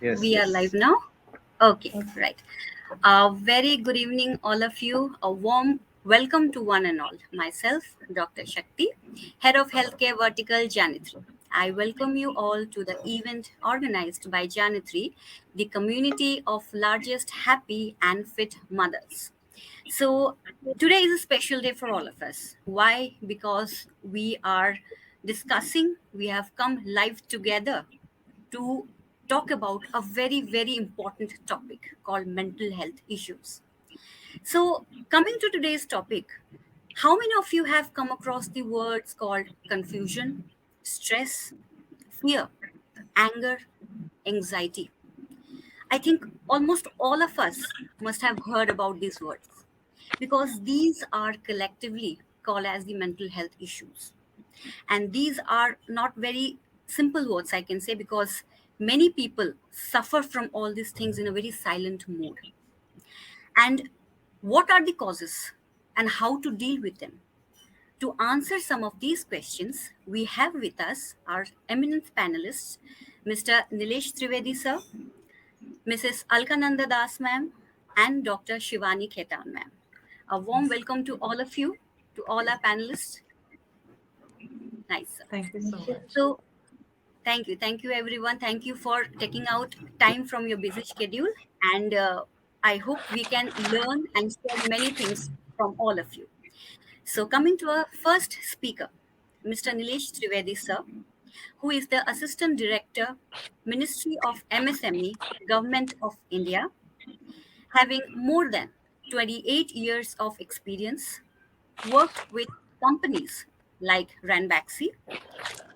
Yes, We are live yes. now. Okay, right. Very good evening, all of you. A warm welcome to one and all. Myself, Dr. Shakti, Head of Healthcare Vertical Janitri. I welcome you all to the event organized by Janitri, the community of largest happy and fit mothers. So, today is a special day for all of us. Why? Because we have come live together to talk about a very, very important topic called mental health issues. So, coming to today's topic, how many of you have come across the words called confusion, stress, fear, anger, anxiety? I think almost all of us must have heard about these words because these are collectively called as the mental health issues. And these are not very simple words, I can say, because many people suffer from all these things in a very silent mode. And what are the causes and how to deal with them? To answer some of these questions, we have with us our eminent panelists, Mr. Nilesh Trivedi sir, Mrs. Alkananda Das ma'am, and Dr. Shivani Khetan ma'am. A warm welcome to all of you, to all our panelists. Nice, sir. Thank you so much. So, thank you, everyone. Thank you for taking out time from your busy schedule, and I hope we can learn and share many things from all of you. So, coming to our first speaker, Mr. Nilesh Trivedi, sir, who is the Assistant Director, Ministry of MSME, Government of India, having more than 28 years of experience, worked with companies like Ranbaxy,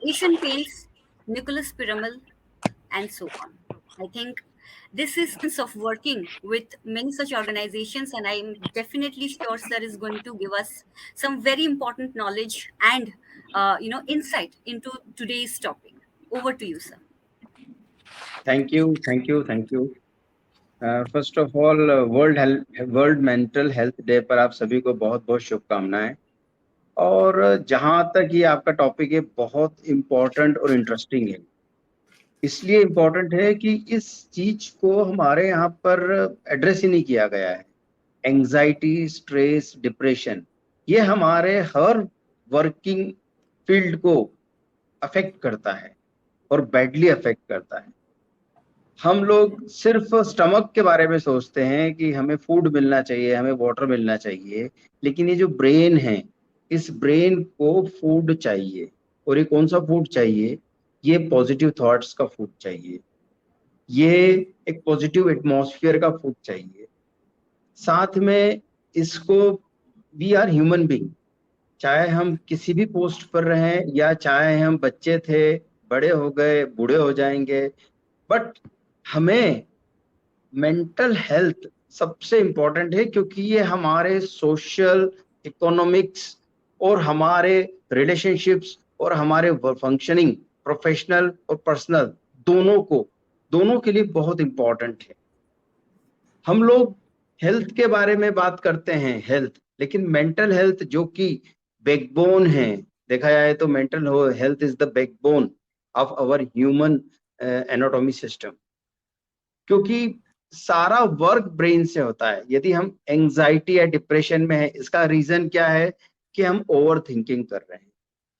Asian Paints, Nicholas Piramal, and so on. I think this is of working with many such organizations, and I'm definitely sure sir is going to give us some very important knowledge and insight into today's topic. Over to you, sir. Thank you, thank you, thank you. First of all world mental health day पर आप सभी को बहुत बहुत शुभकामनाएं। और जहां तक ये आपका टॉपिक है बहुत इम्पोर्टेंट और इंटरेस्टिंग है। इसलिए इम्पोर्टेंट है कि इस चीज को हमारे यहाँ पर एड्रेस ही नहीं किया गया है। एंजाइटी, स्ट्रेस, डिप्रेशन, ये हमारे हर वर्किंग फील्ड को अफेक्ट करता है और बैडली अफेक्ट करता है। हम लोग सिर्फ स्टमक के बारे में सोचते हैं कि हमें फूड मिलना चाहिए, हमें वाटर मिलना चाहिए, लेकिन ये जो ब्रेन है, इस ब्रेन को फूड चाहिए। और ये कौन सा फूड चाहिए? ये पॉजिटिव थॉट्स का फूड चाहिए, ये एक पॉजिटिव एटमॉस्फेयर का फूड चाहिए। साथ में इसको, वी आर ह्यूमन बीइंग, चाहे हम किसी भी पोस्ट पर रहें या चाहे हम बच्चे थे, बड़े हो गए, बूढ़े हो जाएंगे, बट हमें मेंटल हेल्थ सबसे इंपॉर्टेंट है, क्योंकि ये हमारे सोशल, इकोनॉमिक्स और हमारे रिलेशनशिप्स और हमारे फंक्शनिंग, प्रोफेशनल और पर्सनल, दोनों के लिए बहुत इंपॉर्टेंट है। हम लोग हेल्थ के बारे में बात करते हैं, हेल्थ, लेकिन मेंटल हेल्थ जो कि बैकबोन है, देखा जाए तो mental health is the backbone of our human anatomy system, क्योंकि सारा वर्क ब्रेन से होता है। यदि हम एंजाइटी या डिप्रेशन में है, इसका रीजन क्या है? कि हम ओवर थिंकिंग कर रहे हैं।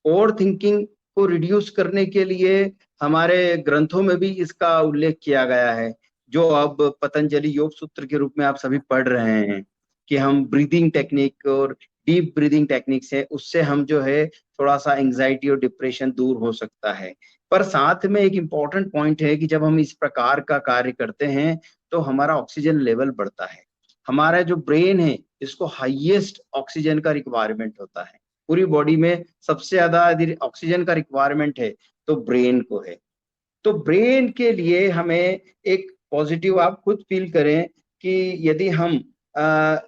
ओवर थिंकिंग को रिड्यूस करने के लिए हमारे ग्रंथों में भी इसका उल्लेख किया गया है, जो अब पतंजलि योग सूत्र के रूप में आप सभी पढ़ रहे हैं, कि हम ब्रीदिंग टेक्निक और डीप ब्रीदिंग टेक्निक से, उससे हम जो है थोड़ा सा एंजाइटी और डिप्रेशन दूर हो सकता है। पर साथ में एक इम्पॉर्टेंट पॉइंट है कि जब हम इस प्रकार का कार्य करते हैं तो हमारा ऑक्सीजन लेवल बढ़ता है। हमारा जो ब्रेन है, इसको हाईएस्ट ऑक्सीजन का रिक्वायरमेंट होता है। पूरी बॉडी में सबसे ज्यादा यदि ऑक्सीजन का रिक्वायरमेंट है तो ब्रेन को है। तो ब्रेन के लिए हमें एक पॉजिटिव, आप खुद फील करें कि यदि हम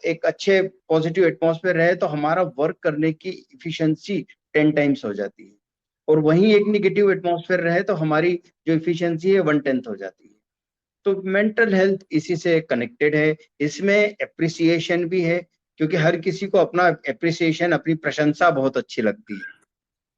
एक अच्छे पॉजिटिव एटमॉस्फेयर रहे तो हमारा वर्क करने की इफिशिएंसी 10 टाइम्स हो जाती है, और वहीं एक निगेटिव एटमॉस्फेयर रहे तो हमारी जो इफिशिएंसी है 1/10 हो जाती है। तो मेंटल हेल्थ इसी से कनेक्टेड है। इसमें एप्रिसिएशन भी है, क्योंकि हर किसी को अपना एप्रिसिएशन, अपनी प्रशंसा बहुत अच्छी लगती है।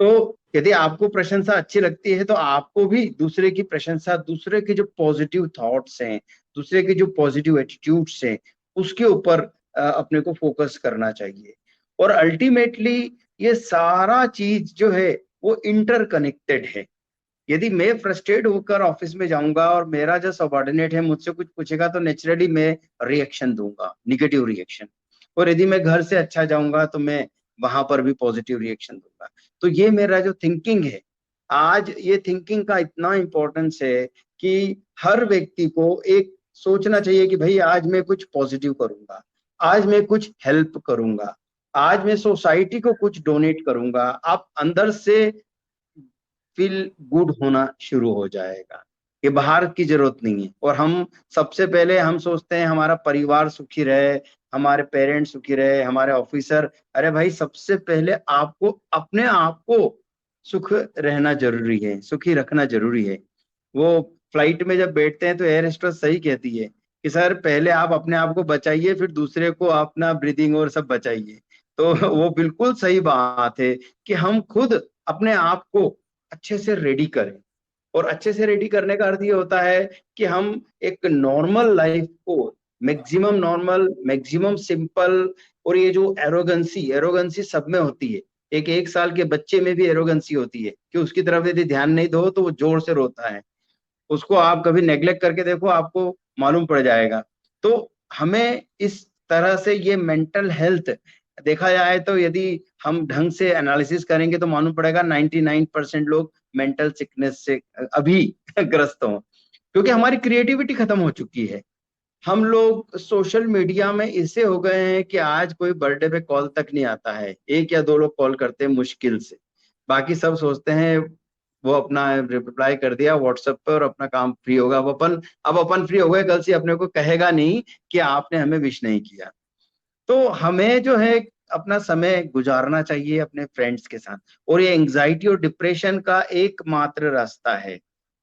तो यदि आपको प्रशंसा अच्छी लगती है तो आपको भी दूसरे की प्रशंसा, दूसरे के जो पॉजिटिव थॉट्स हैं, दूसरे के जो पॉजिटिव एटीट्यूड्स हैं, उसके ऊपर अपने को फोकस करना चाहिए। और अल्टीमेटली ये सारा चीज जो है वो इंटरकनेक्टेड है। यदि मैं फ्रस्ट्रेट होकर ऑफिस में जाऊंगा और मेरा जो सबॉर्डिनेट है मुझसे कुछ पूछेगा तो नेचुरली मैं रिएक्शन दूंगा, निगेटिव रिएक्शन। और यदि मैं घर से अच्छा जाऊंगा तो मैं वहां पर भी पॉजिटिव रिएक्शन दूंगा। तो ये मेरा जो थिंकिंग है, आज ये थिंकिंग का इतना इम्पोर्टेंस है कि हर व्यक्ति को एक सोचना चाहिए कि भाई आज मैं कुछ पॉजिटिव करूंगा, आज मैं कुछ हेल्प करूंगा, आज मैं सोसाइटी को कुछ डोनेट करूंगा। आप अंदर से फील गुड होना शुरू हो जाएगा। ये बाहर की जरूरत नहीं है। और हम सबसे पहले हम सोचते हैं हमारा परिवार सुखी रहे, हमारे पेरेंट्स सुखी रहे, हमारे ऑफिसर। अरे भाई, सबसे पहले आपको अपने आप को सुख रहना जरूरी है, सुखी रखना जरूरी है। वो फ्लाइट में जब बैठते हैं तो एयर होस्टेस सही कहती है कि सर पहले आप अपने आप को बचाइए, फिर दूसरे को अपना ब्रीदिंग और सब बचाइए। तो वो बिल्कुल सही बात है कि हम खुद अपने आप को अच्छे से रेडी करें। और अच्छे से रेडी करने का अर्थ ये होता है कि हम एक नॉर्मल लाइफ को मैक्सिमम नॉर्मल, मैक्सिमम सिंपल। और ये जो एरोगेंसी, एरोगेंसी सब में होती है। एक साल के बच्चे में भी एरोगेंसी होती है कि उसकी तरफ यदि ध्यान नहीं दो तो वो जोर से रोता है। उसको आप कभी नेग्लेक्ट करके देखो, आपको मालूम पड़ जाएगा। तो हमें इस तरह से ये मेंटल हेल्थ देखा जाए तो यदि हम ढंग से एनालिसिस करेंगे तो मालूम पड़ेगा 99% लोग मेंटल सिकनेस से अभी ग्रस्त हों, क्योंकि हमारी क्रिएटिविटी खत्म हो चुकी है। हम लोग सोशल मीडिया में इससे हो गए हैं कि आज कोई बर्थडे पे कॉल तक नहीं आता है, एक या दो लोग कॉल करते हैं मुश्किल से। बाकी सब सोचते हैं वो अपना रिप्लाई कर दिया व्हाट्सएप पे और अपना काम फ्री होगा। अब अपन फ्री हो गए, कल से अपने को कहेगा नहीं कि आपने हमें विश नहीं किया। तो हमें जो है अपना समय गुजारना चाहिए अपने फ्रेंड्स के साथ। और ये एंजाइटी और डिप्रेशन का एकमात्र रास्ता है।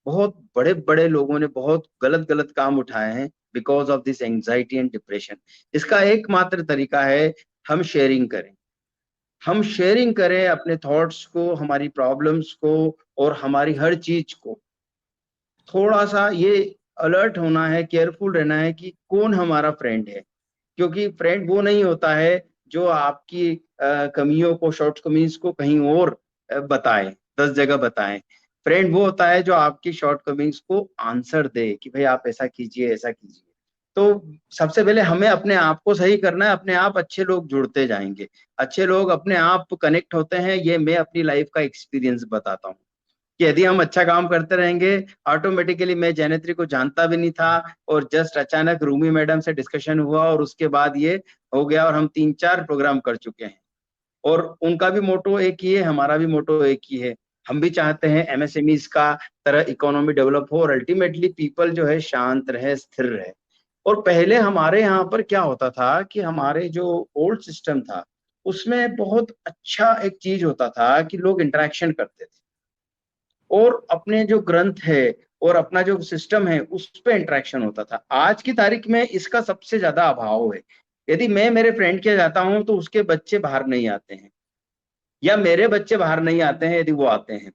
बहुत बड़े बड़े लोगों ने बहुत गलत गलत काम उठाए हैं because of this anxiety and depression. इसका एकमात्र तरीका है हम शेयरिंग करें। हम शेयरिंग करें अपने थॉट्स को, हमारी प्रॉब्लम्स को और हमारी हर चीज को। थोड़ा सा ये अलर्ट होना है, केयरफुल रहना है कि कौन हमारा फ्रेंड है। क्योंकि फ्रेंड वो नहीं होता है जो आपकी कमियों को, शॉर्ट कमीज को कहीं और बताए, 10 जगह बताए। फ्रेंड वो होता है जो आपकी शॉर्ट कमीज को आंसर दे कि भाई आप ऐसा कीजिए, ऐसा कीजिए। तो सबसे पहले हमें अपने आप को सही करना है। अपने आप अच्छे लोग जुड़ते जाएंगे, अच्छे लोग अपने आप कनेक्ट होते हैं। ये मैं अपनी लाइफ का एक्सपीरियंस बताता हूँ कि यदि हम अच्छा काम करते रहेंगे, ऑटोमेटिकली मैं जैनेत्री को जानता भी नहीं था और जस्ट अचानक रूमी मैडम से डिस्कशन हुआ और उसके बाद ये हो गया और हम 3-4 प्रोग्राम कर चुके हैं। और उनका भी मोटो एक ही है, हमारा भी मोटो एक ही है। हम भी चाहते हैं एमएसएमईज का तरह इकोनॉमी डेवलप हो और अल्टीमेटली पीपल जो है शांत रहे, स्थिर रहे। और पहले हमारे यहाँ पर क्या होता था कि हमारे जो ओल्ड सिस्टम था उसमें बहुत अच्छा एक चीज होता था कि लोग इंटरेक्शन करते थे और अपने जो ग्रंथ है और अपना जो सिस्टम है उस पे इंटरेक्शन होता था। आज की तारीख में इसका सबसे ज्यादा अभाव है। यदि मैं मेरे फ्रेंड के जाता हूं तो उसके बच्चे बाहर नहीं आते हैं, या मेरे बच्चे बाहर नहीं आते हैं, यदि वो आते हैं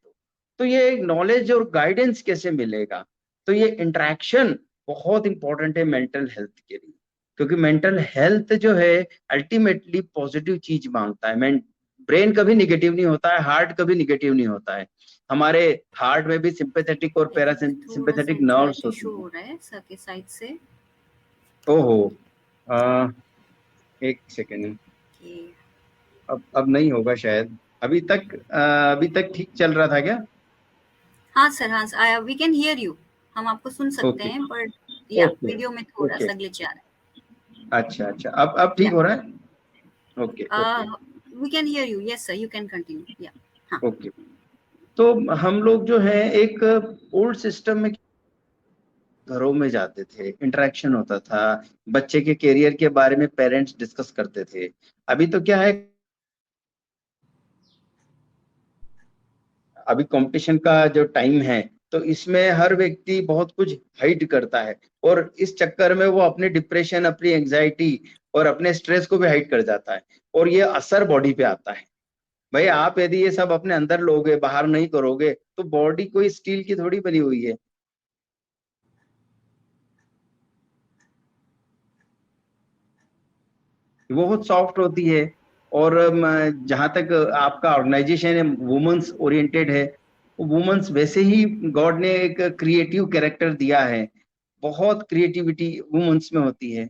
तो ये नॉलेज और गाइडेंस कैसे मिलेगा। तो ये इंटरेक्शन बहुत इंपॉर्टेंट है मेंटल हेल्थ के लिए। क्योंकि मेंटल हेल्थ जो है अल्टीमेटली पॉजिटिव चीज मांगता है। ब्रेन कभी निगेटिव नहीं होता है, हार्ट कभी निगेटिव नहीं होता है। हमारे हार्ट में भी सिंपैथेटिक और आई थिंक थोड़ा सा पैरासिम्पैथेटिक नर्व्स इंटरनेट होती इशू हैं। हो रहा है सर के साइड से। ओहो, आ, एक सेकेंड। कि अब नहीं होगा शायद। अभी तक ठीक चल रहा था क्या? हाँ सर, हाँ, वी कैन हियर यू। हम आपको सुन सकते ओके, हैं, बट या ओके, वीडियो में थोड़ा ओके। सा ग्लिच आ रहा अच्छा, अच्छा, अब ठीक है। हो रहा है। Okay, okay, yeah we can hear you, yes sir, you can continue. Yeah हाँ। ओके। तो हम लोग जो है एक ओल्ड सिस्टम में घरों में जाते थे, इंटरेक्शन होता था, बच्चे के करियर के बारे में पेरेंट्स डिस्कस करते थे। अभी तो क्या है, अभी कंपटीशन का जो टाइम है तो इसमें हर व्यक्ति बहुत कुछ हाइड करता है। और इस चक्कर में वो अपने डिप्रेशन, अपनी एंजाइटी और अपने स्ट्रेस को भी हाइड कर जाता है। और ये असर बॉडी पे आता है। भाई आप यदि ये सब अपने अंदर लोगे, बाहर नहीं करोगे, तो बॉडी कोई स्टील की थोड़ी बनी हुई है, वो बहुत सॉफ्ट होती है। और जहां तक आपका ऑर्गेनाइजेशन है वुमेन्स ओरिएंटेड है, वुमेन्स वैसे ही गॉड ने एक क्रिएटिव कैरेक्टर दिया है, बहुत क्रिएटिविटी वुमेन्स में होती है।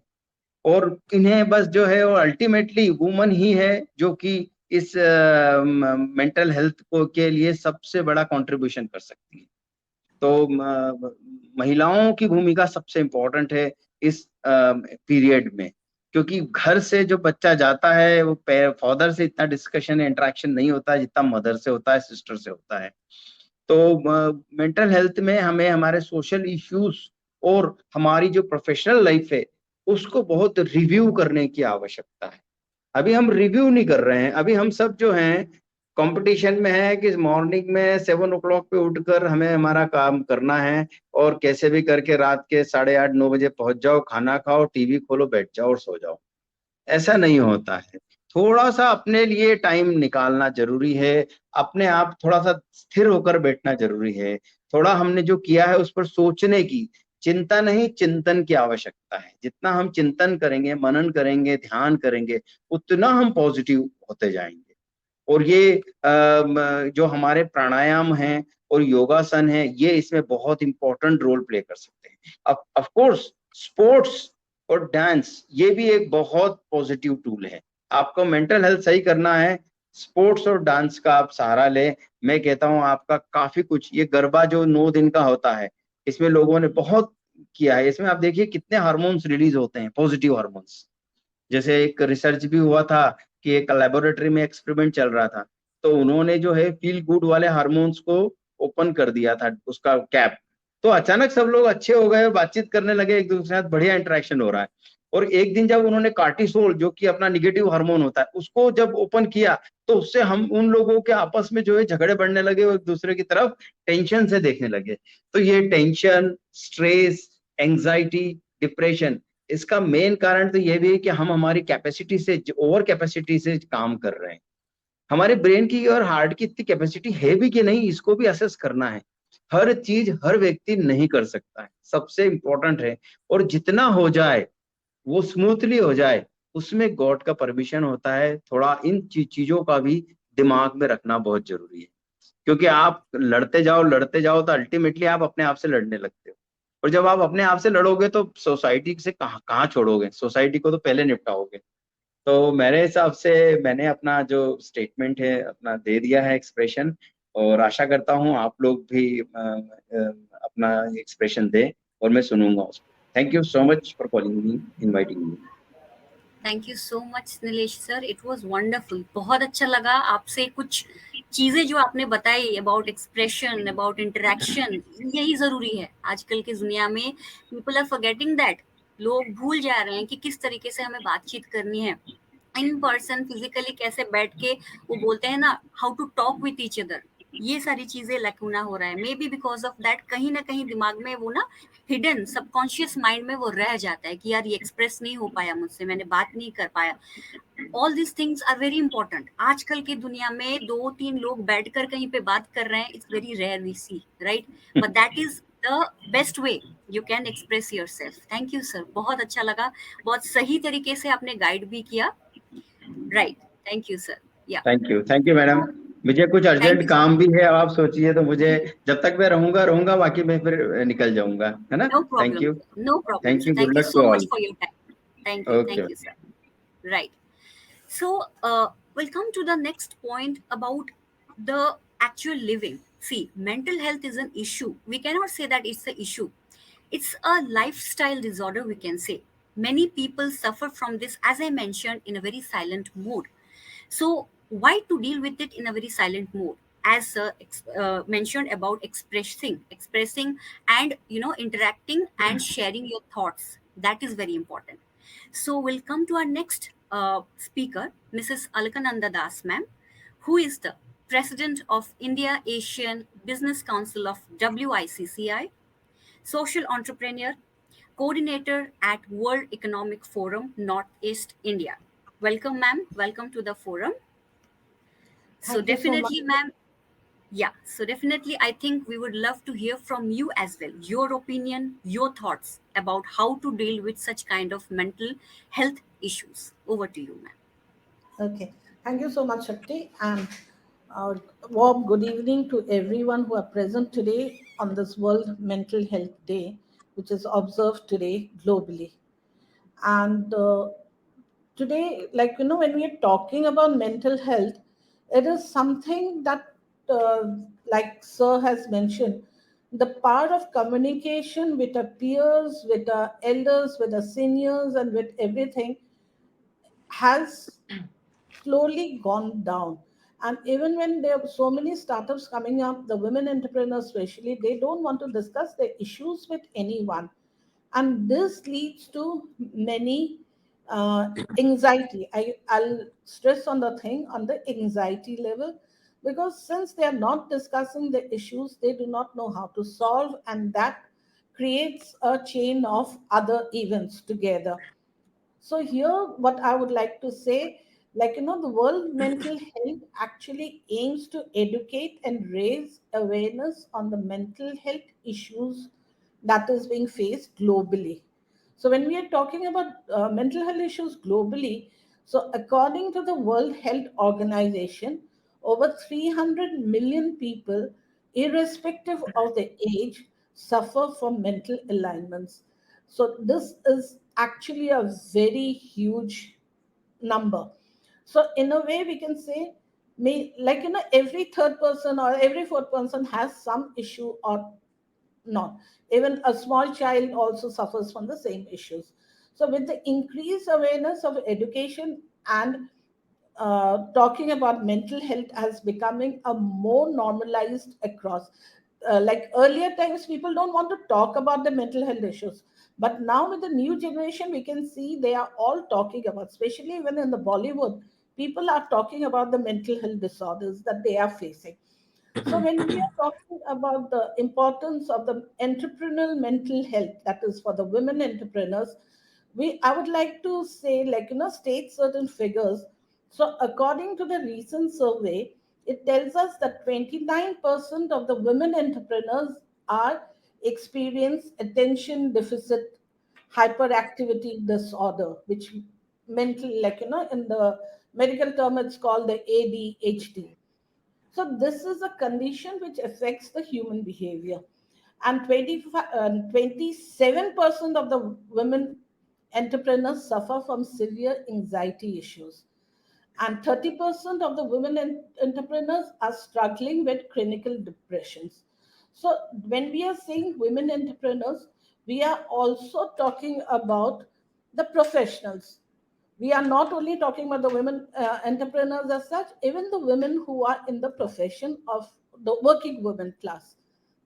और इन्हें बस जो है वो अल्टीमेटली वुमन ही है जो कि इस मेंटल हेल्थ को के लिए सबसे बड़ा कंट्रीब्यूशन कर सकती है। तो महिलाओं की भूमिका सबसे इम्पोर्टेंट है इस पीरियड में, क्योंकि घर से जो बच्चा जाता है वो फादर से इतना डिस्कशन इंटरेक्शन नहीं होता है जितना मदर से होता है, सिस्टर से होता है। तो मेंटल हेल्थ में हमें हमारे सोशल इश्यूज और हमारी जो प्रोफेशनल लाइफ है उसको बहुत रिव्यू करने की आवश्यकता है। अभी हम रिव्यू नहीं कर रहे हैं, अभी हम सब जो हैं कंपटीशन में है कि मॉर्निंग में 7 o'clock पे उठकर हमें हमारा काम करना है, और कैसे भी करके रात के 8:30 9 बजे पहुंच जाओ, खाना खाओ, टीवी खोलो, बैठ जाओ और सो जाओ। ऐसा नहीं होता है। थोड़ा सा अपने लिए टाइम निकालना जरूरी है, अपने आप थोड़ा सा स्थिर होकर बैठना जरूरी है। थोड़ा हमने जो किया है उस पर सोचने की, चिंता नहीं चिंतन की आवश्यकता है। जितना हम चिंतन करेंगे, मनन करेंगे, ध्यान करेंगे, उतना हम पॉजिटिव होते जाएंगे। और ये जो हमारे प्राणायाम हैं और योगासन है, ये इसमें बहुत इंपॉर्टेंट रोल प्ले कर सकते हैं। ऑफ कोर्स स्पोर्ट्स और डांस ये भी एक बहुत पॉजिटिव टूल है। आपको मेंटल हेल्थ सही करना है, स्पोर्ट्स और डांस का आप सहारा ले। मैं कहता हूँ आपका काफी कुछ, ये गरबा जो 9 दिन का होता है, इसमें लोगों ने बहुत किया है। इसमें आप देखिए कितने हार्मोन्स रिलीज होते हैं, पॉजिटिव हार्मोन्स। जैसे एक रिसर्च भी हुआ था कि एक लेबोरेटरी में एक्सपेरिमेंट चल रहा था, तो उन्होंने जो है फील गुड वाले हार्मोन्स को ओपन कर दिया था उसका कैप। तो अचानक सब लोग अच्छे हो गए, बातचीत करने लगे एक दूसरे के साथ, बढ़िया इंटरेक्शन हो रहा है। और एक दिन जब उन्होंने कार्टिसोल जो कि अपना निगेटिव हार्मोन होता है उसको जब ओपन किया, तो उससे हम उन लोगों के आपस में जो है झगड़े बढ़ने लगे और एक दूसरे की तरफ टेंशन से देखने लगे। तो ये टेंशन, स्ट्रेस, एंजाइटी, डिप्रेशन, इसका मेन कारण तो ये भी है कि हम हमारी कैपेसिटी से, ओवर कैपेसिटी से काम कर रहे हैं। हमारे ब्रेन की और हार्ट की इतनी कैपेसिटी है भी कि नहीं, इसको भी असेस करना है। हर चीज हर व्यक्ति नहीं कर सकता है, सबसे इंपॉर्टेंट है। और जितना हो जाए वो स्मूथली हो जाए, उसमें गॉड का परमिशन होता है। थोड़ा इन चीजों का भी दिमाग में रखना बहुत जरूरी है, क्योंकि आप लड़ते जाओ तो अल्टीमेटली आप अपने आप से लड़ने लगते हो। और जब आप अपने आप से लड़ोगे तो सोसाइटी से कहाँ कहाँ छोड़ोगे, सोसाइटी को तो पहले निपटाओगे। तो मेरे हिसाब से मैंने अपना जो स्टेटमेंट है अपना दे दिया है एक्सप्रेशन, और आशा करता हूँ आप लोग भी अपना एक्सप्रेशन दें और मैं सुनूंगा उसको। Thank you so much for calling me, inviting me. Thank you so much Nilesh sir, it was wonderful. बहुत अच्छा लगा आपसे कुछ चीजें जो आपने बताई अबाउट एक्सप्रेशन, अबाउट इंटरेक्शन। यही जरूरी है आजकल की दुनिया में। People are forgetting that. लोग भूल जा रहे हैं कि किस तरीके से हमें बातचीत करनी है इन पर्सन, फिजिकली कैसे बैठ के। वो बोलते हैं ना, how to talk with each other. ये सारी चीजें लैकुना हो रहा है, may be because of that. कहीं ना कहीं दिमाग में वो ना हिडन सबकॉन्शियस माइंड में वो रह जाता है कि यार ये एक्सप्रेस नहीं हो पाया मुझसे, मैंने बात नहीं कर पाया। All this things are very important. आजकल की दुनिया में 2-3 लोग बैठकर कहीं पे बात कर रहे हैं, it's very rare we see, right? But that is the best way you can express yourself. Thank you sir, बहुत अच्छा लगा। बहुत सही तरीके से आपने गाइड भी किया, राइट? Thank you sir. या थैंक यू मैडम। मुझे कुछ थैंक अर्जेंट यू। काम भी है, अब आप सोचिए तो मुझे, जब तक मैं रहूंगा रहूंगा, बाकी मैं फिर निकल जाऊंगा, है ना। No thank problem, you. sir. No problem, thank sir. You, Thank good you luck so to much all. for your time. Okay. Thank you, sir. Right. So, we'll come to the next point about the actual living. See, mental health is an issue. We cannot say that it's an issue. It's a lifestyle disorder, we can say. Many people suffer from this, as I mentioned, in a very silent mode. So, why to deal with it in a very silent mode? As mentioned about expressing, and interacting and sharing your thoughts. That is very important. So, we'll come to our next speaker, Mrs. Alkananda Das, ma'am, who is the President of India Asian Business Council of WICCI, social entrepreneur, coordinator at World Economic Forum, Northeast India. Welcome, ma'am. Welcome to the forum. So Thank you so much. definitely, ma'am. Yeah, so definitely, I think we would love to hear from you as well. Your opinion, your thoughts about how to deal with such kind of mental health issues. Over to you, ma'am. Okay. Thank you so much, Shakti. And uh, warm good evening to everyone who are present today on this World Mental Health Day, which is observed today globally. And today, like, when we are talking about mental health, it is something that, like Sir has mentioned, the part of communication with our peers, with our elders, with our seniors, and with everything has slowly gone down. And even when there are so many startups coming up, the women entrepreneurs especially, they don't want to discuss their issues with anyone. And this leads to many anxiety. I'll stress on the thing on the anxiety level, because since they are not discussing the issues, they do not know how to solve, and that creates a chain of other events together. So here, what I would like to say, like, the World Mental Health actually aims to educate and raise awareness on the mental health issues that is being faced globally. So when we are talking about mental health issues globally, so according to the World Health Organization, over 300 million people, irrespective of their age, suffer from mental alignments. So this is actually a very huge number. So in a way, we can say, like, every third person or every fourth person has some issue or not. Even a small child also suffers from the same issues. So with the increased awareness of education and talking about mental health as becoming a more normalized across, like earlier times people don't want to talk about the mental health issues, but now with the new generation we can see they are all talking about, especially even in the Bollywood, people are talking about the mental health disorders that they are facing. So when we are talking about the importance of the entrepreneurial mental health, that is for the women entrepreneurs, I would like to say, like, state certain figures. So according to the recent survey, it tells us that 29% of the women entrepreneurs are experience attention deficit hyperactivity disorder, which mental, like, in the medical term it's called the ADHD. So this is a condition which affects the human behavior. And 27% of the women entrepreneurs suffer from severe anxiety issues. And 30% of the women entrepreneurs are struggling with clinical depressions. So when we are saying women entrepreneurs, we are also talking about the professionals. We are not only talking about the women entrepreneurs as such, even the women who are in the profession of the working women class,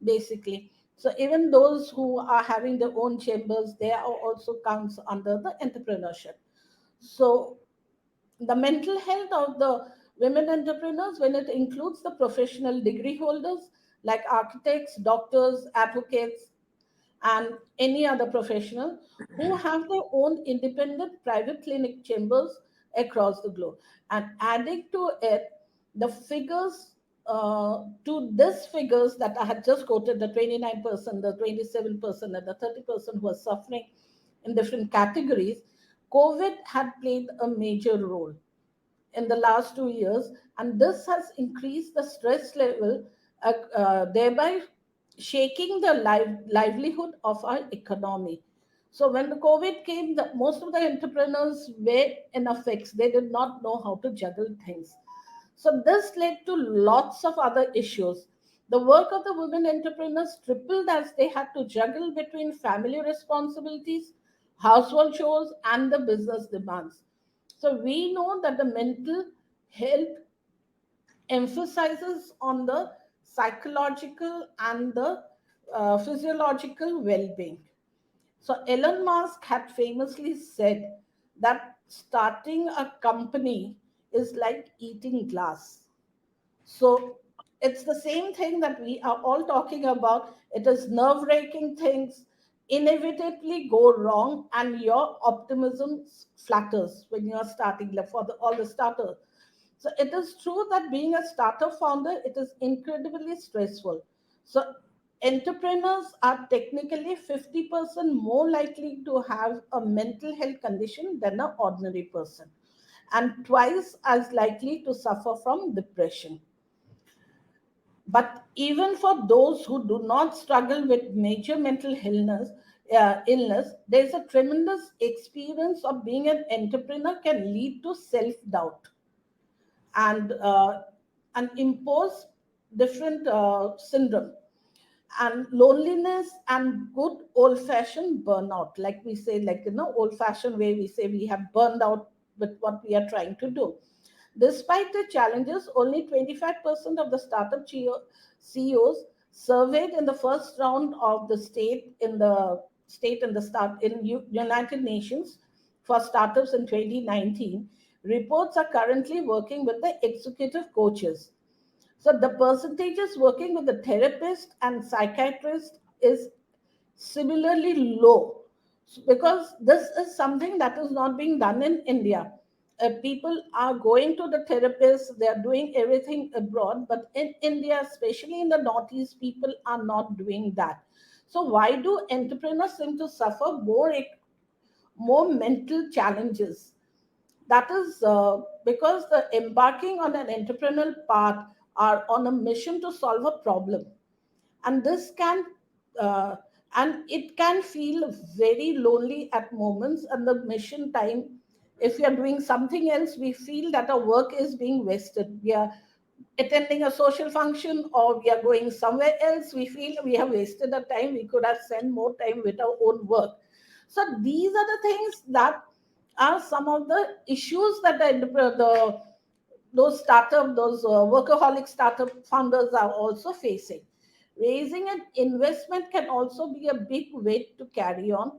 basically. So even those who are having their own chambers, they are also counts under the entrepreneurship. So the mental health of the women entrepreneurs, when it includes the professional degree holders like architects, doctors, advocates, and any other professional who have their own independent private clinic chambers across the globe. And adding to it, the figures, to this figures that I had just quoted, the 29%, the 27%, and the 30% who are suffering in different categories, COVID had played a major role in the last 2 years, and this has increased the stress level, thereby shaking the livelihood of our economy. So when the COVID came, most of the entrepreneurs were in a fix. They did not know how to juggle things. So this led to lots of other issues. The work of the women entrepreneurs tripled as they had to juggle between family responsibilities, household chores, and the business demands. So we know that the mental health emphasizes on the psychological and the physiological well-being. So Elon Musk had famously said that starting a company is like eating glass. So it's the same thing that we are all talking about. It is nerve wracking things inevitably go wrong, and your optimism flatters when you are starting, like for all the starters. So it is true that being a startup founder, it is incredibly stressful. So entrepreneurs are technically 50% more likely to have a mental health condition than an ordinary person, and twice as likely to suffer from depression. But even for those who do not struggle with major mental illness, there is a tremendous experience of being an entrepreneur can lead to self-doubt and impose different syndrome and loneliness and good old fashioned burnout, like we say, like, old fashioned way we say we have burned out with what we are trying to do. Despite the challenges, only 25% of the startup CEOs surveyed in the first round of the state in the start in United Nations for startups in 2019 reports are currently working with the executive coaches. So the percentages working with the therapist and psychiatrist is similarly low, because this is something that is not being done in India. People are going to the therapist, they are doing everything abroad, but in India, especially in the Northeast, people are not doing that. So why do entrepreneurs seem to suffer more mental challenges? That is because the embarking on an entrepreneurial path are on a mission to solve a problem, and this can uh, and it can feel very lonely at moments. And the mission time, if we are doing something else, we feel that our work is being wasted. We are attending a social function or we are going somewhere else, we feel we have wasted our time, we could have spent more time with our own work. So these are the things that are some of the issues that those workaholic startup founders are also facing. Raising an investment can also be a big weight to carry on,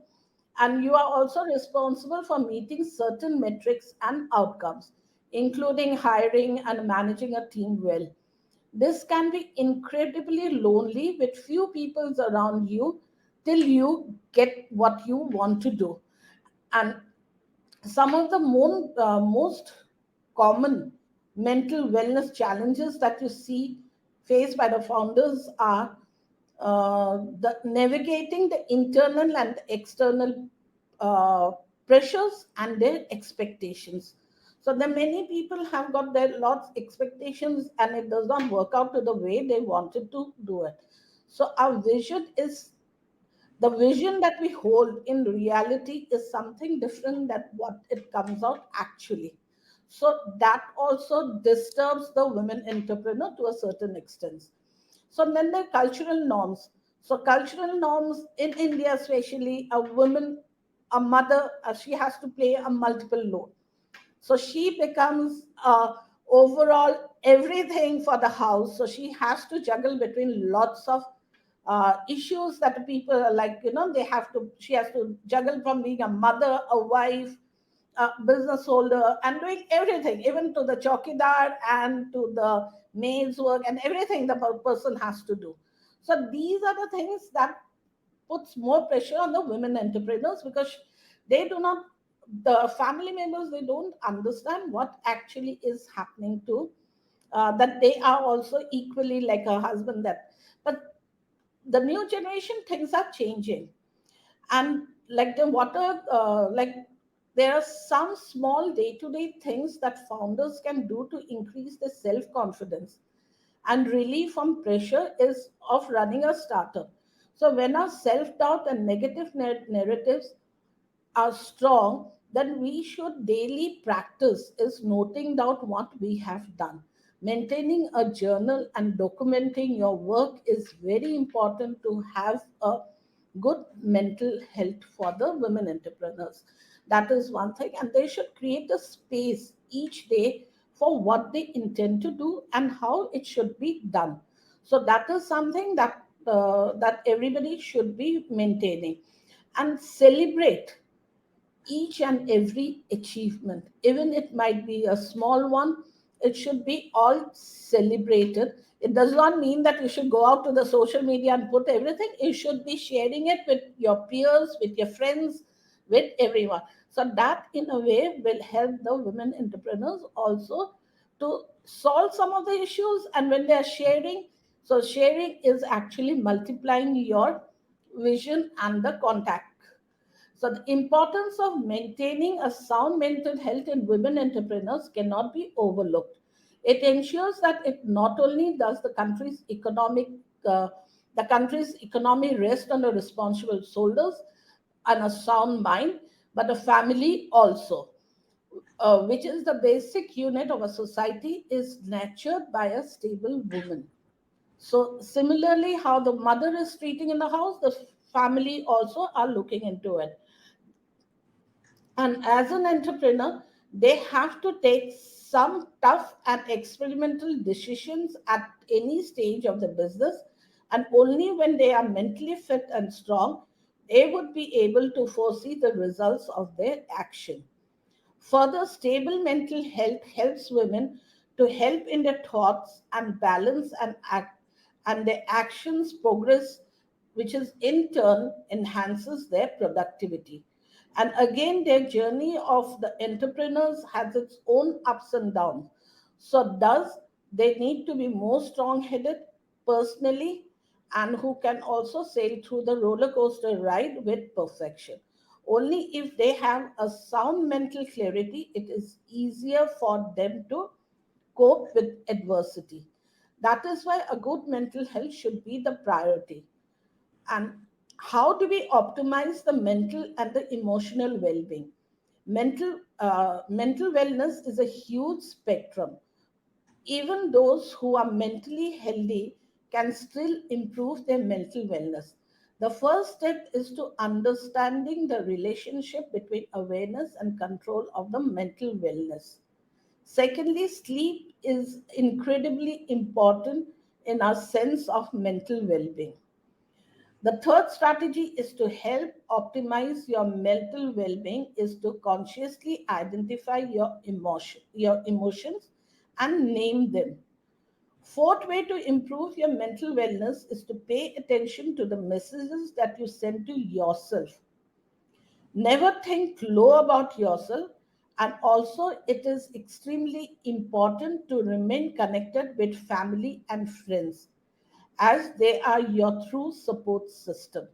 and you are also responsible for meeting certain metrics and outcomes, including hiring and managing a team well. This can be incredibly lonely with few people around you till you get what you want to do. And some of the most common mental wellness challenges that you see faced by the founders are the navigating the internal and external uh, pressures and their expectations. So the many people have got their lots expectations and it does not work out to the way they wanted to do it. So our vision is the vision that we hold in reality is something different than what it comes out actually. So that also disturbs the women entrepreneur to a certain extent. So then the cultural norms. So cultural norms in India, especially a woman, a mother, she has to play a multiple role. So she becomes overall everything for the house. So she has to juggle between lots of issues that the people are like, she has to juggle from being a mother, a wife, a business holder, and doing everything, even to the chowkidar and to the maid's work and everything the person has to do. So these are the things that puts more pressure on the women entrepreneurs, because they do not the family members, they don't understand what actually is happening to that they are also equally like a husband. That but the new generation, things are changing. And like the water like there are some small day-to-day things that founders can do to increase their self-confidence and relief from pressure is of running a startup. So when our self-doubt and negative narratives are strong, then we should daily practice is noting down what we have done. Maintaining a journal and documenting your work is very important to have a good mental health for the women entrepreneurs. That is one thing, and they should create a space each day for what they intend to do and how it should be done. So that is something that everybody should be maintaining, and celebrate each and every achievement, even it might be a small one. It should be all celebrated. It does not mean that you should go out to the social media and put everything. You should be sharing it with your peers, with your friends, with everyone. So that in a way will help the women entrepreneurs also to solve some of the issues. And when they are sharing, so sharing is actually multiplying your vision and the contact. So, the importance of maintaining a sound mental health in women entrepreneurs cannot be overlooked. It ensures that it not only does uh, the country's economy rest on a responsible shoulders and a sound mind, but a family also, which is the basic unit of a society, is nurtured by a stable woman. So similarly, how the mother is treating in the house, the family also are looking into it. And as an entrepreneur, they have to take some tough and experimental decisions at any stage of the business. And only when they are mentally fit and strong, they would be able to foresee the results of their action. Further, stable mental health helps women to help in their thoughts and balance and act and their actions progress, which is in turn enhances their productivity. And again, their journey of the entrepreneurs has its own ups and downs. So, thus, they need to be more strong headed personally and who can also sail through the roller coaster ride with perfection. Only if they have a sound mental clarity, it is easier for them to cope with adversity. That is why a good mental health should be the priority. And how do we optimize the mental and the emotional well-being? Mental wellness is a huge spectrum. Even those who are mentally healthy can still improve their mental wellness. The first step is to understanding the relationship between awareness and control of the mental wellness. Secondly, sleep is incredibly important in our sense of mental well-being. The third strategy is to help optimize your mental well-being is to consciously identify your emotions and name them. Fourth way to improve your mental wellness is to pay attention to the messages that you send to yourself. Never think low about yourself. And also, it is extremely important to remain connected with family and friends as they are your true support system.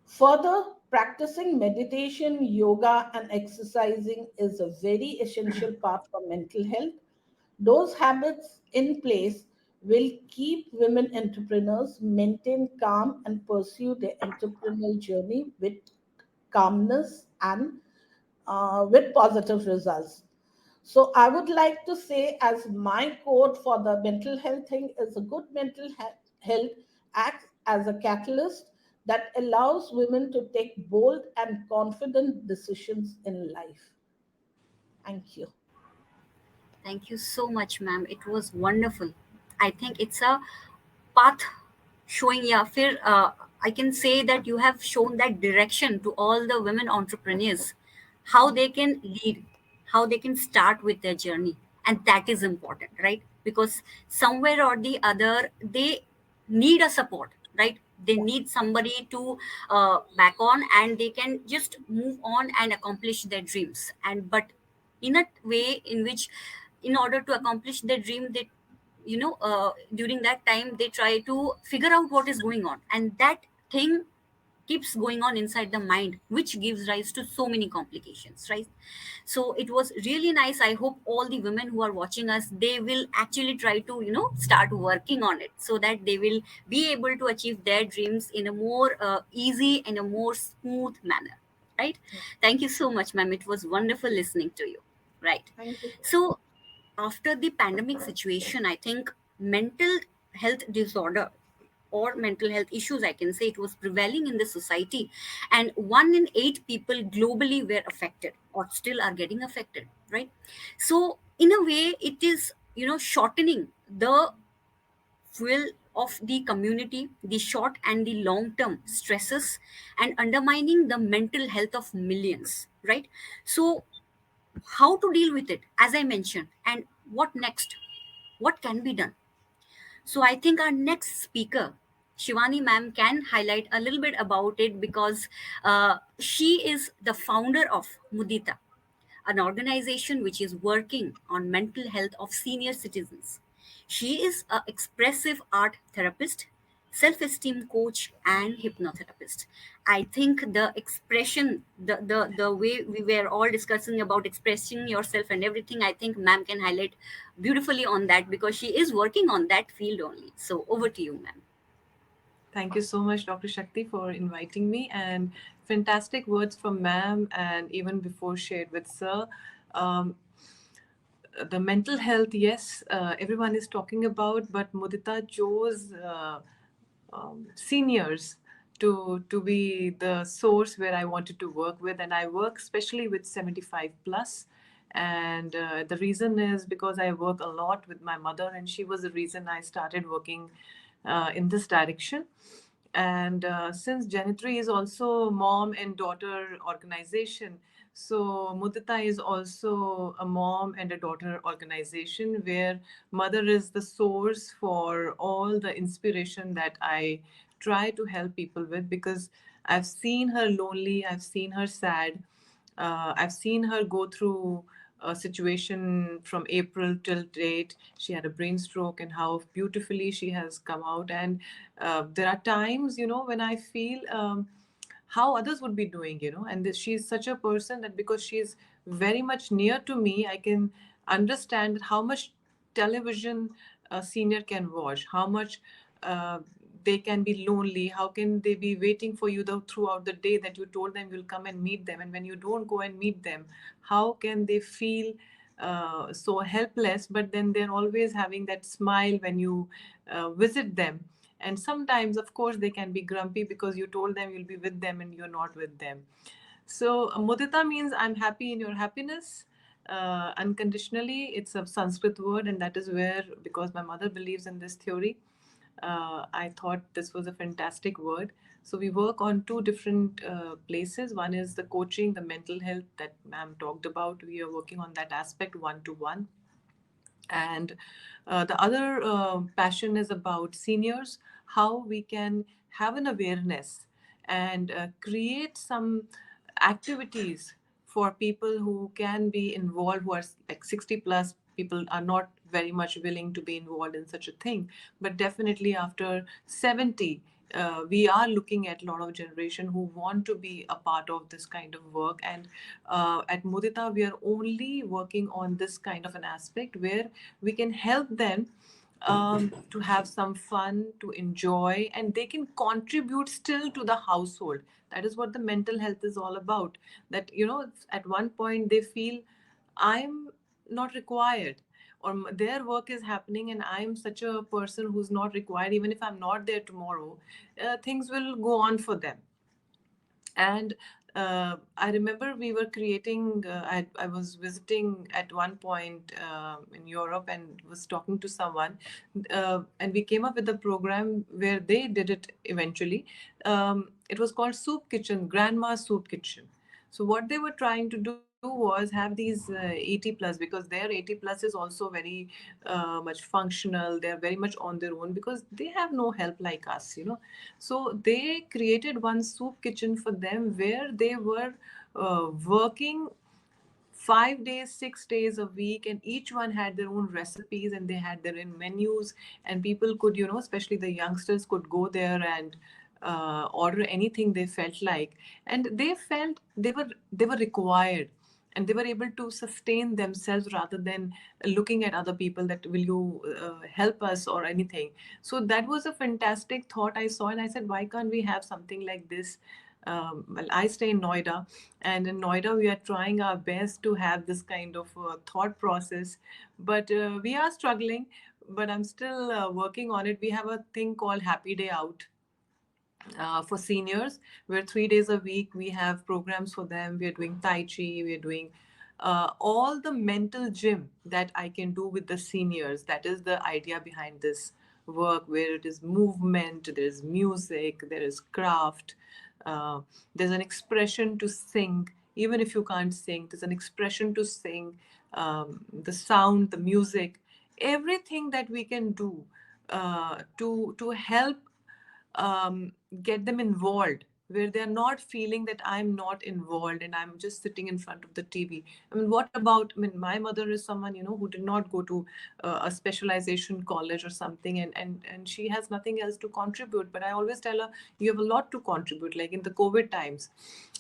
Further, practicing meditation, yoga, and exercising is a very essential part for mental health. Those habits in place will keep women entrepreneurs maintain calm and pursue their entrepreneurial journey with calmness and with positive results. So I would like to say, as my quote for the mental health thing is a good health acts as a catalyst that allows women to take bold and confident decisions in life. Thank you. Thank you so much, ma'am. It was wonderful. I think it's a path showing, yeah, I can say that you have shown that direction to all the women entrepreneurs, how they can lead, how they can start with their journey. And that is important, right? Because somewhere or the other, they need a support, right? They need somebody to back on, and they can just move on and accomplish their dreams. And but in a way in which, in order to accomplish their dream, they, during that time, they try to figure out what is going on, and that thing keeps going on inside the mind, which gives rise to so many complications, right? So it was really nice. I hope all the women who are watching us, they will actually try to, start working on it, so that they will be able to achieve their dreams in a more easy and a more smooth manner, right? Thank you so much, ma'am. It was wonderful listening to you. Right. Thank you. So after the pandemic situation, I think mental health disorder or mental health issues, I can say, it was prevailing in the society, and 1 in 8 people globally were affected or still are getting affected, right? So in a way, it is, shortening the fuel of the community, the short and the long term stresses, and undermining the mental health of millions, right? So how to deal with it, as I mentioned, and what next, what can be done. So I think our next speaker, Shivani ma'am, can highlight a little bit about it, because she is the founder of Mudita, an organization which is working on mental health of senior citizens. She is an expressive art therapist, self esteem coach, and hypnotherapist. I think the expression, the way we were all discussing about expressing yourself and everything, I think ma'am can highlight beautifully on that because she is working on that field only. So, over to you, ma'am. Thank you so much, Dr. Shakti, for inviting me, and fantastic words from ma'am and even before shared with sir. Um, the mental health, yes, everyone is talking about, but Mudita chose seniors to be the source where I wanted to work with, and I work especially with 75 plus. And the reason is because I work a lot with my mother, and she was the reason I started working in this direction. And since Janitri is also mom and daughter organization, so Mudita is also a mom and a daughter organization where mother is the source for all the inspiration that I try to help people with, because I've seen her lonely, I've seen her sad, I've seen her go through a situation from April till date. She had a brain stroke, and how beautifully she has come out. And there are times, when I feel how others would be doing, and she's such a person that because she's very much near to me, I can understand how much television a senior can watch, how much uh, they can be lonely, how can they be waiting for you throughout the day that you told them you'll come and meet them, and when you don't go and meet them, how can they feel so helpless, but then they're always having that smile when you visit them. And sometimes, of course, they can be grumpy because you told them you'll be with them and you're not with them. So, mudita means I'm happy in your happiness. Unconditionally, it's a Sanskrit word, and that is where, because my mother believes in this theory, I thought this was a fantastic word. So, we work on two different places. One is the coaching, the mental health that ma'am talked about. We are working on that aspect one to one. And the other passion is about seniors, how we can have an awareness and create some activities for people who can be involved, who are like 60 plus. People are not very much willing to be involved in such a thing, but definitely after 70, we are looking at a lot of generation who want to be a part of this kind of work. And at Mudita, we are only working on this kind of an aspect where we can help them to have some fun, to enjoy, and they can contribute still to the household. That is what the mental health is all about. That, at one point they feel, I'm not required, or their work is happening and I'm such a person who's not required. Even if I'm not there tomorrow, things will go on for them. And I remember we were creating, I was visiting at one point in Europe and was talking to someone, and we came up with a program where they did it eventually. It was called Soup Kitchen, Grandma's Soup Kitchen. So what they were trying to do was have these 80 plus, because their 80 plus is also very much functional. They're very much on their own because they have no help like us. So they created one soup kitchen for them where they were working 5 days, 6 days a week, and each one had their own recipes and they had their own menus. And people could, especially the youngsters, could go there and order anything they felt like, and they felt they were required, and they were able to sustain themselves rather than looking at other people that will you help us or anything. So that was a fantastic thought I saw, and I said, why can't we have something like this? Well, I stay in Noida, and in Noida, we are trying our best to have this kind of thought process, but we are struggling. But I'm still working on it. We have a thing called Happy Day Out for seniors, where 3 days a week we have programs for them. We are doing Tai Chi, we are doing all the mental gym that I can do with the seniors. That is the idea behind this work, where it is movement, there's music, there is craft, uh, there's an expression to sing. Even if you can't sing, there's an expression to sing, the sound, the music, everything that we can do to help um, get them involved where they're not feeling that I'm not involved and I'm just sitting in front of the TV. I mean, what about, I mean, my mother is someone, who did not go to a specialization college or something, and she has nothing else to contribute. But I always tell her, you have a lot to contribute. Like in the COVID times,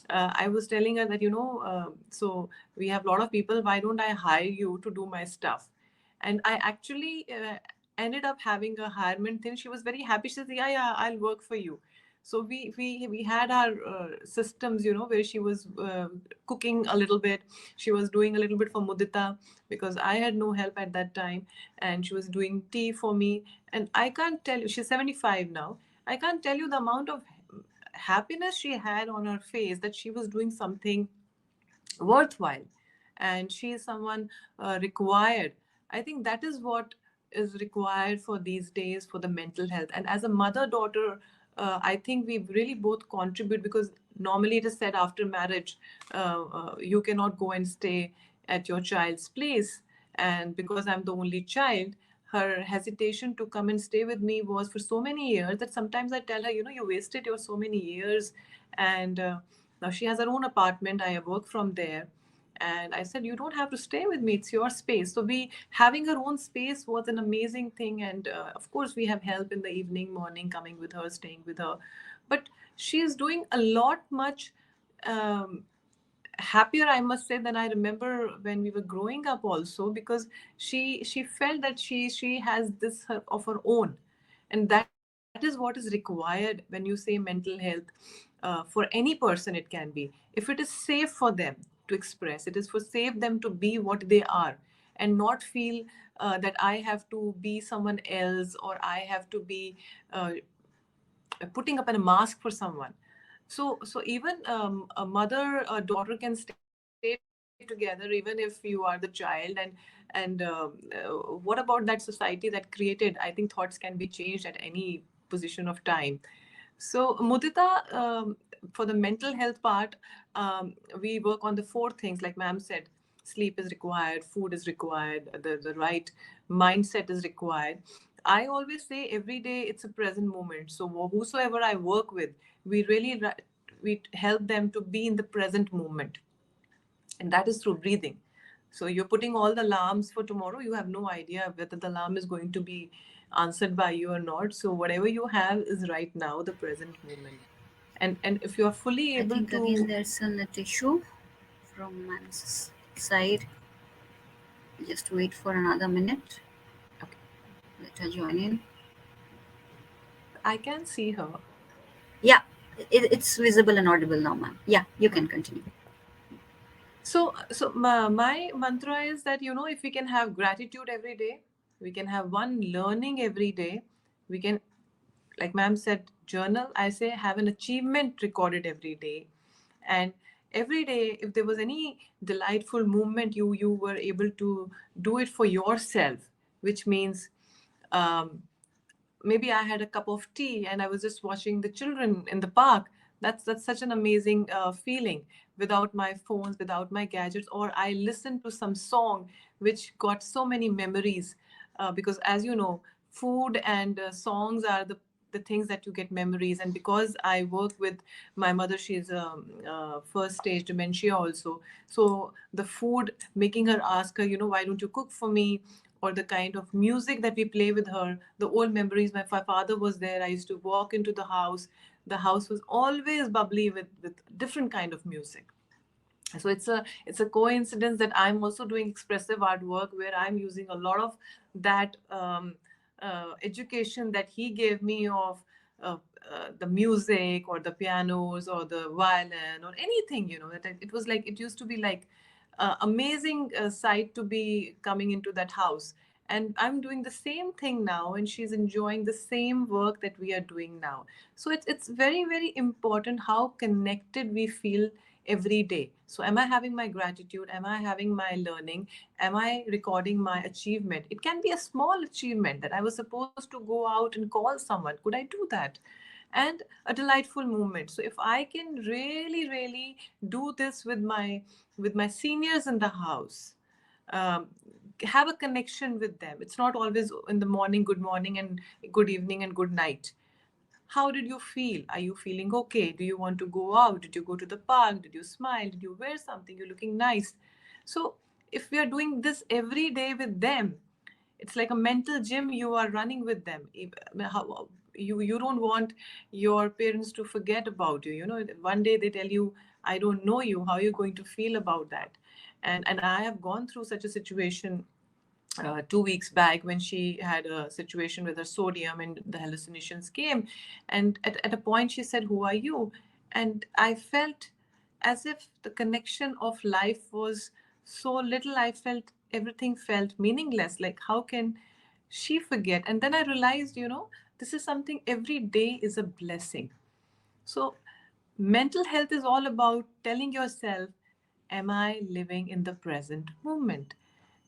I was telling her that, so we have a lot of people, why don't I hire you to do my stuff? And I actually ended up having a hirement thing. She was very happy. She said, yeah, I'll work for you. So we had our systems, where she was cooking a little bit. She was doing a little bit for Mudita because I had no help at that time, and she was doing tea for me. And I can't tell you, she's 75 now. I can't tell you the amount of happiness she had on her face that she was doing something worthwhile, and she is someone required. I think that is what is required for these days for the mental health. And as a mother daughter, I think we really both contribute, because normally it is said after marriage, you cannot go and stay at your child's place. And because I'm the only child, her hesitation to come and stay with me was for so many years that sometimes I tell her, you wasted your so many years. And now she has her own apartment. I work from there. And I said, you don't have to stay with me. It's your space. So we having her own space was an amazing thing. And of course, we have help in the evening, morning, coming with her, staying with her. But she is doing a lot much um, happier, I must say, than I remember when we were growing up also, because she felt that she has this of her own. And that is what is required when you say mental health. For any person it can be, if it is safe for them to express, it is for safe them to be what they are, and not feel that I have to be someone else, or I have to be putting up a mask for someone. So even a daughter can stay together even if you are the child. And what about that society that created? I think thoughts can be changed at any position of time. So Mudita, for the mental health part, we work on the four things, like ma'am said. Sleep is required, food is required, the right mindset is required. I always say every day it's a present moment. So whosoever I work with, we really we help them to be in the present moment, and that is through breathing. So you're putting all the alarms for tomorrow. You have no idea whether the alarm is going to be answered by you or not. So whatever you have is right now, the present moment. And if you are fully I able think again to, there's a net issue from Man's side. Just wait for another minute. okay, Let her join in. I can see her. Yeah, it's visible and audible now, ma'am. Yeah, you can continue. So my mantra is that, if we can have gratitude every day, we can have one learning every day, we can, like ma'am said, journal. I say have an achievement recorded every day. And every day, if there was any delightful moment, you were able to do it for yourself, which means um, maybe I had a cup of tea and I was just watching the children in the park. That's such an amazing feeling, without my phones, without my gadgets. Or I listened to some song which got so many memories, because as you know, food and songs are the things that you get memories. And because I work with my mother, she's first stage dementia also. So the food, making her ask her, why don't you cook for me? Or the kind of music that we play with her, the old memories. My father was there. I used to walk into the house. The house was always bubbly with different kind of music. So it's a coincidence that I'm also doing expressive artwork, where I'm using a lot of that education that he gave me of uh, the music, or the pianos, or the violin, or anything. That it was like, it used to be like amazing sight to be coming into that house. And I'm doing the same thing now, and she's enjoying the same work that we are doing now. So it's very, very important how connected we feel every day. So am I having my gratitude? Am I having my learning? Am I recording my achievement? It can be a small achievement that I was supposed to go out and call someone. Could I do that? And a delightful moment. So if I can really, really do this with my seniors in the house, um, have a connection with them. It's not always in the morning, good morning, and good evening, and good night. How did you feel? Are you feeling okay? Do you want to go out? Did you go to the park? Did you smile? Did you wear something? You're looking nice. So if we are doing this every day with them, it's like a mental gym. You are running with them. You don't want your parents to forget about you. You know, one day they tell you, I don't know you. How are you going to feel about that? And I have gone through such a situation 2 weeks back when she had a situation with her sodium and the hallucinations came. And at a point she said, who are you? And I felt as if the connection of life was so little. I felt everything felt meaningless. Like, how can she forget? And then I realized, this is something every day is a blessing. So, mental health is all about telling yourself, am I living in the present moment?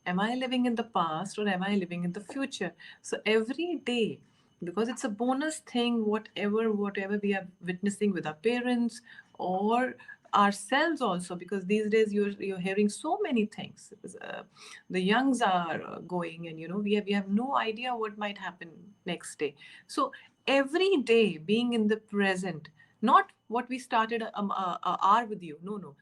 Am I living in the past or am I living in the future? So, every day, because it's a bonus thing, whatever we are witnessing with our parents or ourselves also, because these days you're hearing so many things. The youngs are going, and we have no idea what might happen next day. So every day being in the present, not what we started a hour with you. No,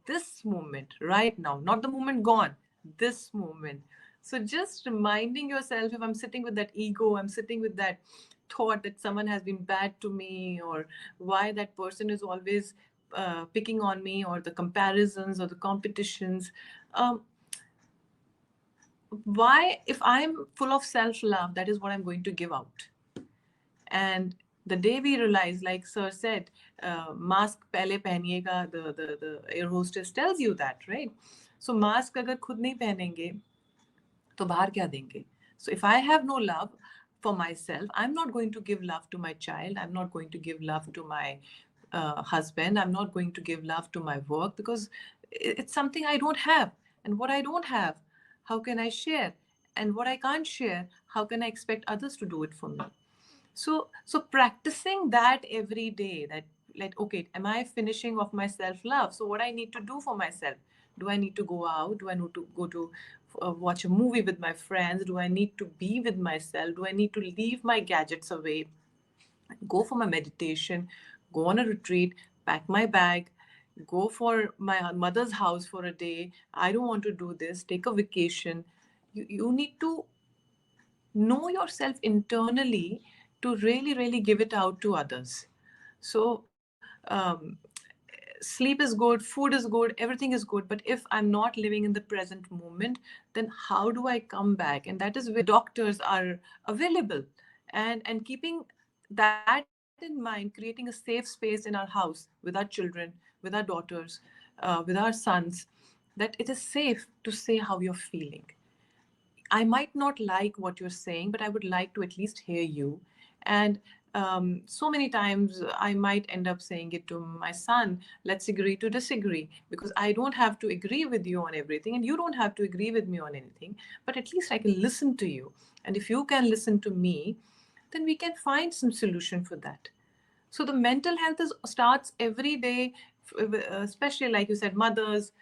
this moment right now, not the moment gone, this moment. So just reminding yourself, if I'm sitting with that ego, I'm sitting with that thought that someone has been bad to me, or why that person is always picking on me, or the comparisons or the competitions. um, why, if I'm full of self love, that is what I'm going to give out. And the day we realize, like sir said, mask pehle pehniyega, the air hostess tells you that, right? So mask agar khud nahi pehnenge, तो बाहर क्या देंगे? So if I have no love for myself, I'm not going to give love to my child. I'm not going to give love to my husband. I'm not going to give love to my work, because it's something I don't have. And what I don't have, how can I share? And what I can't share, how can I expect others to do it for me? So practicing that every day, that, like, okay, am I finishing off my self love? So what I need to do for myself? Do I need to go out? Do I need to go to watch a movie with my friends? Do I need to be with myself? Do I need to leave my gadgets away, go for my meditation, go on a retreat, pack my bag, go for my mother's house for a day? I don't want to do this. Take a vacation. You need to know yourself internally to really, really give it out to others. So, sleep is good, food is good, everything is good. But if I'm not living in the present moment, then how do I come back? And that is where doctors are available. And keeping that in mind, creating a safe space in our house with our children, with our daughters, with our sons, that it is safe to say how you're feeling. I might not like what you're saying, but I would like to at least hear you. And so many times I might end up saying it to my son, let's agree to disagree, because I don't have to agree with you on everything, and you don't have to agree with me on anything, but at least I can listen to you. And if you can listen to me, then we can find some solution for that. So the mental health starts every day, especially like you said, mothers,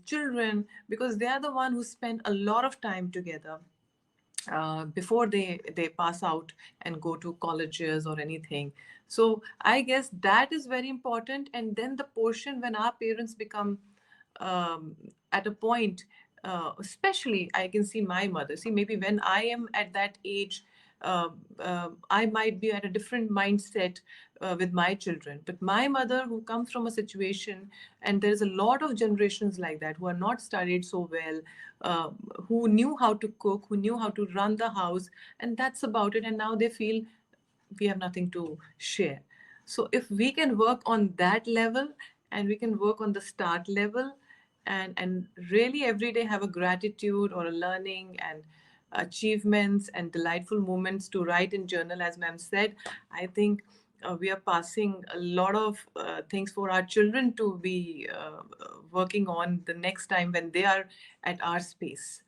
children, because they are the one who spend a lot of time together before they pass out and go to colleges or anything. So I guess that is very important. And then the portion when our parents become um, at a point, especially I can see my mother. See, maybe when I am at that age, I might be at a different mindset with my children. But my mother, who comes from a situation, and there's a lot of generations like that who are not studied so well, uh, who knew how to cook, who knew how to run the house, and that's about it. And now they feel we have nothing to share. So if we can work on that level, and we can work on the start level, and really every day have a gratitude or a learning and achievements and delightful moments to write in journal, as ma'am said, I think we are passing a lot of things for our children to be working on the next time when they are at our space.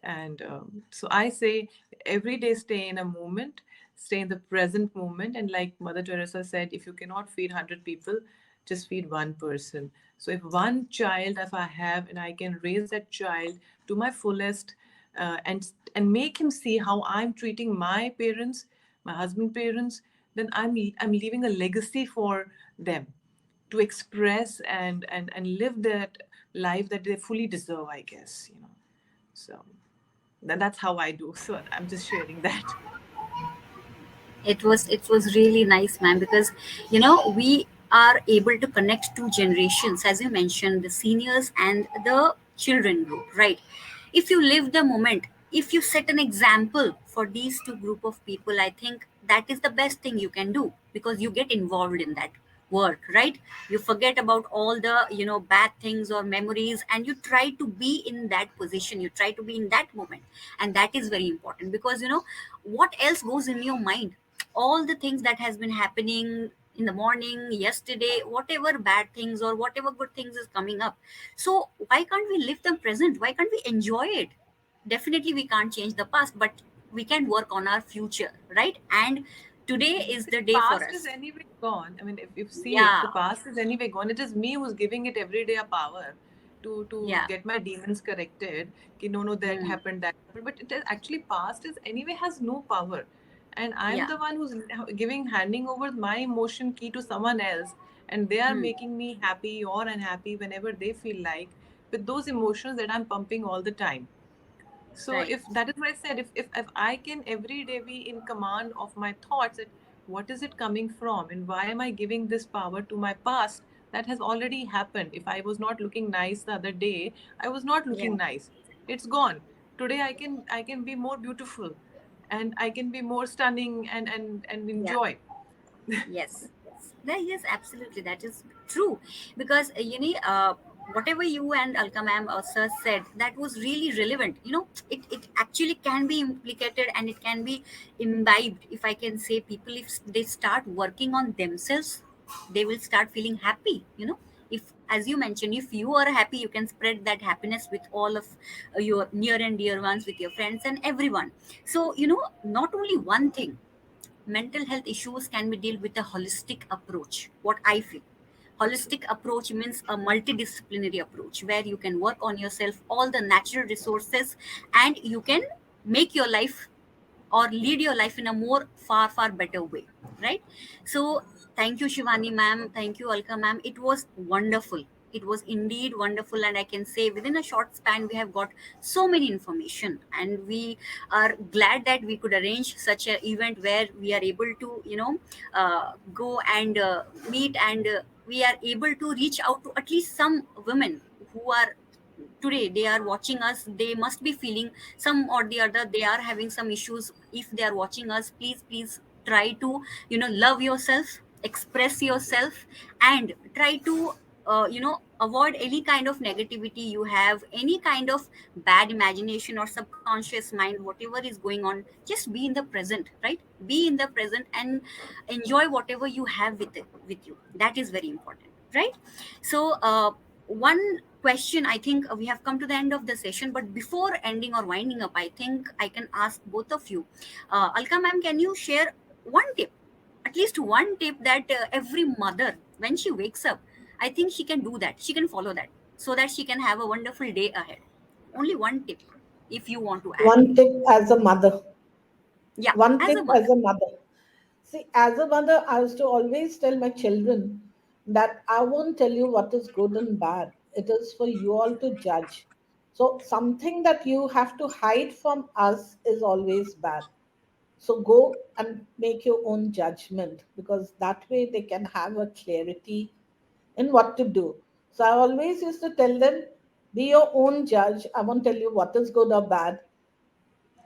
And so I say every day stay in a moment, stay in the present moment. And like Mother Teresa said, if you cannot feed 100 people, just feed one person. So if one child, if I have, and I can raise that child to my fullest, and make him see how I'm treating my parents, my husband parents, then I'm leaving a legacy for them to express and live that life that they fully deserve, I guess, you know. So that's how I do. So I'm just sharing that. It was really nice, ma'am, because we are able to connect two generations, as you mentioned, the seniors and the children group, right? If you live the moment, if you set an example for these two group of people, I think that is the best thing you can do, because you get involved in that work, right? You forget about all the bad things or memories, and you try to be in that position, you try to be in that moment. And that is very important, because what else goes in your mind? All the things that has been happening in the morning, yesterday, whatever bad things or whatever good things is coming up. So why can't we live the present? Why can't we enjoy it? Definitely we can't change the past, but we can work on our future, right? And today is See, the day for past is us. anyway gone. I mean, if see it, Yeah. the past is anyway gone. It is me who's giving it every day a power to Yeah. get my demons corrected. Ki, no, no, that Hmm. happened, that happened. But it is actually past is anyway has no power, and I'm Yeah. the one who's handing over my emotion key to someone else, and they are Hmm. making me happy or unhappy whenever they feel like with those emotions that I'm pumping all the time. So Right. if that is what I said, if I can every day be in command of my thoughts, that what is it coming from and why am I giving this power to my past that has already happened? If I was not looking nice the other day, I was not Yeah. looking nice. It's gone. Today I can be more beautiful, and I can be more stunning and Yeah. enjoy. Yes, yes, absolutely. That is true. Because, whatever you and Alka ma'am or sir said, that was really relevant. It actually can be implicated and it can be imbibed. If I can say, people, if they start working on themselves, they will start feeling happy. If, as you mentioned, if you are happy, you can spread that happiness with all of your near and dear ones, with your friends and everyone. So, not only one thing, mental health issues can be dealt with a holistic approach, what I feel. Holistic approach means a multidisciplinary approach where you can work on yourself, all the natural resources, and you can make your life or lead your life in a more far better way, right? So thank you, Shivani ma'am, thank you, Alka ma'am. It was wonderful. It was indeed wonderful, and I can say within a short span we have got so many information, and we are glad that we could arrange such an event where we are able to go and meet, and we are able to reach out to at least some women who are today, they are watching us. They must be feeling some or the other, they are having some issues. If they are watching us, please try to love yourself, express yourself, and try to avoid any kind of negativity you have, any kind of bad imagination or subconscious mind, whatever is going on. Just be in the present, right? Be in the present and enjoy whatever you have with you. That is very important, right? So one question, I think we have come to the end of the session, but before ending or winding up, I think I can ask both of you. Alka ma'am, can you share one tip, at least one tip, that every mother, when she wakes up, I think she can do that, she can follow that, so that she can have a wonderful day ahead? Only one tip, if you want to add. One tip as a mother. Yeah, One as tip a as mother. a mother. See, as a mother, I used to always tell my children that I won't tell you what is good and bad. It is for you all to judge. So, something that you have to hide from us is always bad. So, go and make your own judgment, because that way they can have a clarity in what to do. So, I always used to tell them, be your own judge. I won't tell you what is good or bad.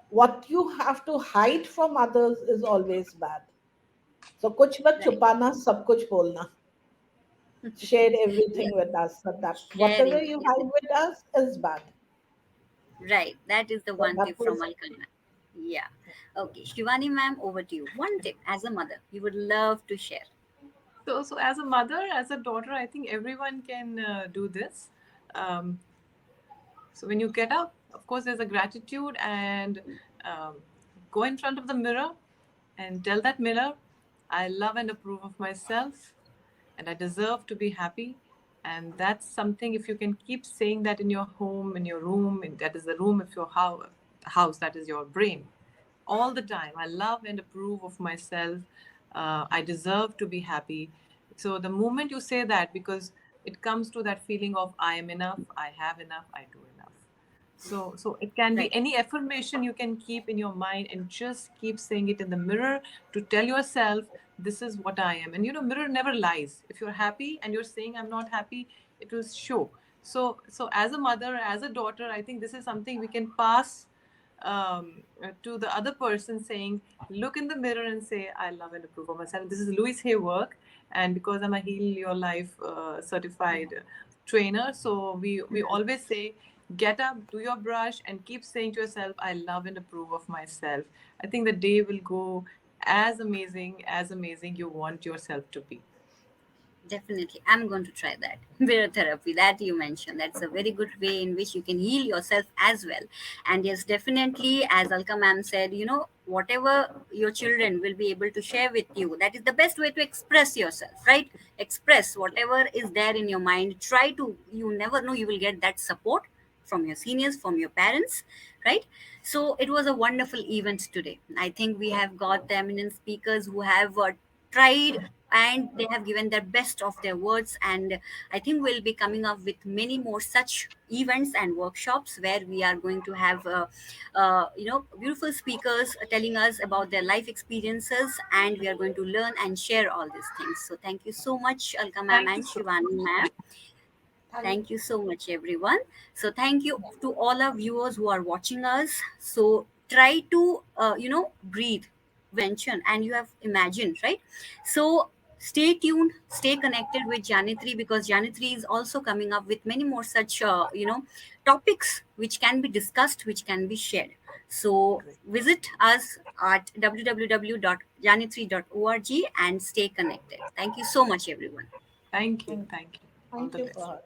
What you have to hide from others is always bad. So कुछ मत Right. छुपाना सब कुछ बोलना. Share everything Yes, with us. So that whatever sharing. you hide with us is bad. Right. That is the So one that tip from was Alkana. Yeah. Okay. Shivani ma'am, over to you. One tip as a mother you would love to share. So as a mother, as a daughter, I think everyone can do this. Um, So when you get up, of course, there's a gratitude, and um, go in front of the mirror and tell that mirror, I love and approve of myself, and I deserve to be happy. And that's something, if you can keep saying that in your home, in your room, and that is the room of your house, that is your brain, all the time. I love and approve of myself. I deserve to be happy. So the moment you say that, because it comes to that feeling of I am enough, I have enough, I do enough. So it can be Right. any affirmation you can keep in your mind and just keep saying it in the mirror to tell yourself, this is what I am. And mirror never lies. If you're happy and you're saying I'm not happy, it will show. So as a mother, as a daughter, I think this is something we can pass to the other person, saying, look in the mirror and say, I love and approve of myself. This is Louise Hay work. And because I'm a Heal Your Life certified trainer, so we always say, get up, do your brush, and keep saying to yourself, I love and approve of myself. I think the day will go as amazing you want yourself to be. Definitely, I'm going to try that. Mirror therapy that you mentioned. That's a very good way in which you can heal yourself as well. And yes, definitely, as Alka ma'am said, whatever your children will be able to share with you, that is the best way to express yourself, right? Express whatever is there in your mind. Try to, you never know, you will get that support from your seniors, from your parents, right? So it was a wonderful event today. I think we have got the eminent speakers who have tried, and they have given their best of their words, and I think we'll be coming up with many more such events and workshops where we are going to have beautiful speakers telling us about their life experiences, and we are going to learn and share all these things. So thank you so much, Alka ma'am Thank you and so Shivani ma'am. Thank Thank you so much, everyone. So, thank you to all our viewers who are watching us. So, try to, breathe, mention, and you have imagined, right? So, stay tuned, stay connected with Janitri, because Janitri is also coming up with many more such, topics which can be discussed, which can be shared. So, great. visit us at www.janitri.org and stay connected. Thank you so much, everyone. Thank you. thank Thank you. All thank the you best. for